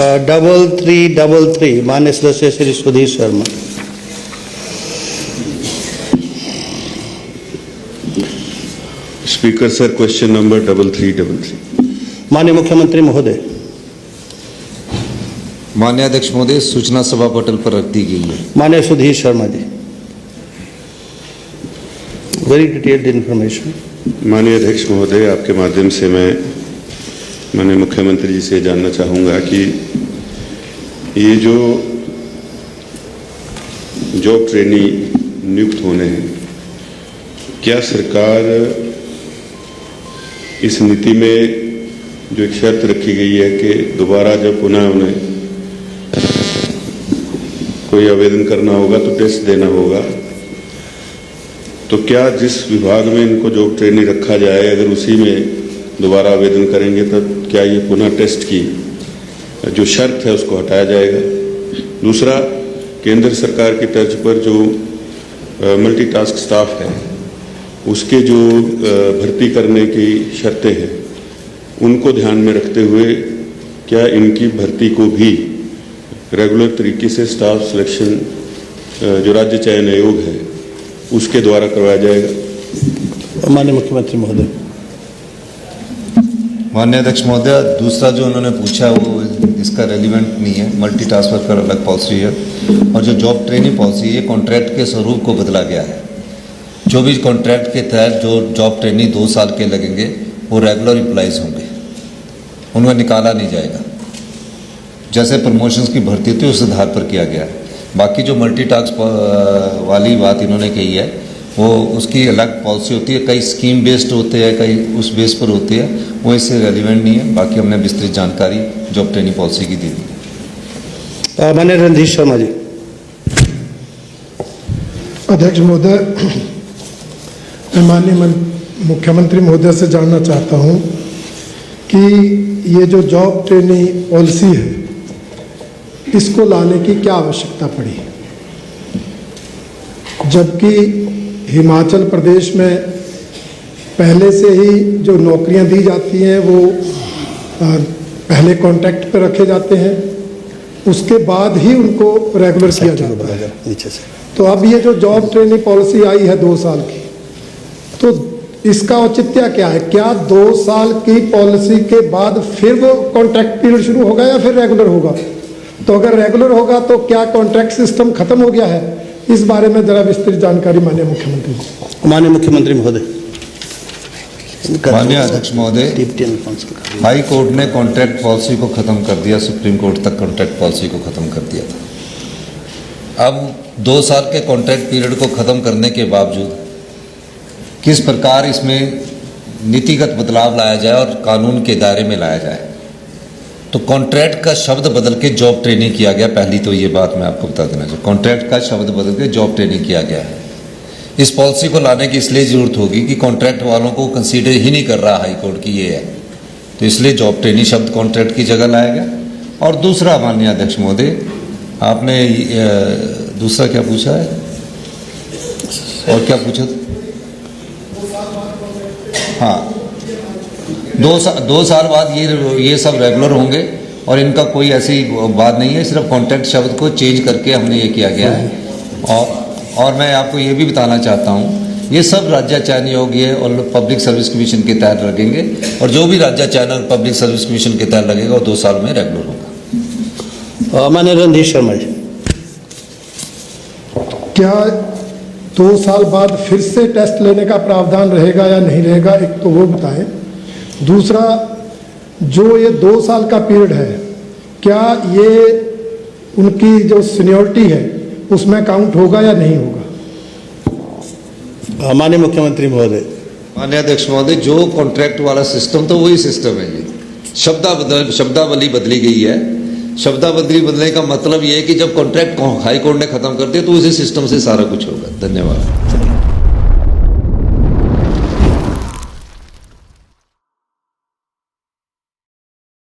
3333 माननीय सदस्य Shri Sudhir Sharma. Speaker sir, question number 3333। माननीय मुख्यमंत्री महोदय। माननीय अध्यक्ष महोदय, सूचना सभा पटल पर रख दी गई है। माननीय Sudhir Sharma ji, very detailed information. माननीय अध्यक्ष महोदय, आपके माध्यम से मैं माननीय मुख्यमंत्री जी से जानना चाहूँगा कि ये जो जॉब ट्रेनी नियुक्त होने हैं, क्या सरकार इस नीति में जो एक शर्त रखी गई है कि दोबारा जब पुनः उन्हें कोई आवेदन करना होगा तो टेस्ट देना होगा, तो क्या जिस विभाग में इनको जॉब ट्रेनिंग रखा जाए अगर उसी में दोबारा आवेदन करेंगे तब क्या ये पुनः टेस्ट की जो शर्त है उसको हटाया जाएगा? दूसरा, केंद्र सरकार की तर्ज पर जो मल्टीटास्क स्टाफ है उसके जो भर्ती करने की शर्तें हैं उनको ध्यान में रखते हुए क्या इनकी भर्ती को भी रेगुलर तरीके से स्टाफ सिलेक्शन जो राज्य चयन आयोग है उसके द्वारा करवाया जाएगा? माननीय मुख्यमंत्री महोदय। माननीय अध्यक्ष महोदय, दूसरा जो उन्होंने पूछा वो इसका रेलिवेंट नहीं है। मल्टीटास्क वर्कर अलग पॉलिसी है और जो जॉब ट्रेनिंग पॉलिसी है कॉन्ट्रैक्ट के स्वरूप को बदला गया है। जो भी कॉन्ट्रैक्ट के तहत जो जॉब ट्रेनिंग 2 साल के लगेंगे वो रेगुलर एम्प्लॉइज होंगे, उन्हें निकाला नहीं जाएगा। जैसे प्रमोशंस की भर्ती होती है उस आधार पर किया गया है। बाकी जो मल्टीटास्क वाली बात इन्होंने कही है वो उसकी अलग पॉलिसी होती है, कई स्कीम बेस्ड होते हैं, कई उस बेस पर होती है, वो इससे रेलिवेंट नहीं है। बाकी हमने विस्तृत जानकारी जॉब ट्रेनिंग पॉलिसी की दी थी। माननीय रणधीर शर्मा जी। अध्यक्ष महोदय, मैं माननीय मुख्यमंत्री महोदय से जानना चाहता हूं कि ये जो जॉब ट्रेनिंग पॉलिसी है इसको लाने की क्या आवश्यकता पड़ी, जबकि हिमाचल प्रदेश में पहले से ही जो नौकरियां दी जाती हैं वो पहले कॉन्ट्रैक्ट पर रखे जाते हैं, उसके बाद ही उनको रेगुलर किया जाता है नीचे से। तो अब ये जो जॉब ट्रेनिंग पॉलिसी आई है 2 साल की, तो इसका औचित्य क्या है? क्या 2 साल की पॉलिसी के बाद फिर वो कॉन्ट्रैक्ट पीरियड शुरू होगा या फिर रेगुलर होगा? तो अगर रेगुलर होगा तो क्या कॉन्ट्रैक्ट सिस्टम खत्म हो गया है? इस बारे में जरा विस्तृत जानकारी माननीय मुख्यमंत्री को। माननीय मुख्यमंत्री महोदय। माननीय अध्यक्ष महोदय, हाई कोर्ट ने कॉन्ट्रैक्ट पॉलिसी को खत्म कर दिया, सुप्रीम कोर्ट तक कॉन्ट्रैक्ट पॉलिसी को खत्म कर दिया था। अब 2 साल के कॉन्ट्रैक्ट पीरियड को खत्म करने के बावजूद किस प्रकार इसमें नीतिगत बदलाव लाया जाए और कानून के दायरे में लाया जाए, तो कॉन्ट्रैक्ट का शब्द बदल के जॉब ट्रेनिंग किया गया। पहली तो ये बात मैं आपको बता देना चाहिए, कॉन्ट्रैक्ट का शब्द बदल के जॉब ट्रेनिंग किया गया है। इस पॉलिसी को लाने की इसलिए ज़रूरत होगी कि कॉन्ट्रैक्ट वालों को कंसीडर ही नहीं कर रहा हाई कोर्ट की ये है, तो इसलिए जॉब ट्रेनिंग शब्द कॉन्ट्रैक्ट की जगह लाया गया। और दूसरा, माननीय अध्यक्ष महोदय, आपने दूसरा क्या पूछा है और क्या पूछा? हाँ, 2 साल बाद ये सब रेगुलर होंगे और इनका कोई ऐसी बात नहीं है, सिर्फ कॉन्ट्रैक्ट शब्द को चेंज करके हमने ये किया गया है। और मैं आपको ये भी बताना चाहता हूँ, ये सब राज्य चयन योग्य और पब्लिक सर्विस कमीशन के तहत लगेंगे और जो भी राज्य चयन और पब्लिक सर्विस कमीशन के तहत लगेगा वो 2 साल में रेगुलर होगा। माननीय रणधीर शर्मा जी। क्या 2 साल बाद फिर से टेस्ट लेने का प्रावधान रहेगा या नहीं रहेगा, एक तो वो बताएं। दूसरा, जो ये 2 साल का पीरियड है, क्या ये उनकी जो सीनियरिटी है उसमें काउंट होगा या नहीं होगा? माननीय मुख्यमंत्री महोदय। माननीय अध्यक्ष महोदय, जो कॉन्ट्रैक्ट वाला सिस्टम तो वही सिस्टम है। ये शब्दावली बदली गई है। शब्दावली बदलने का मतलब ये है कि जब कॉन्ट्रैक्ट हाई कोर्ट ने खत्म कर दिया तो उसी सिस्टम से सारा कुछ होगा। धन्यवाद।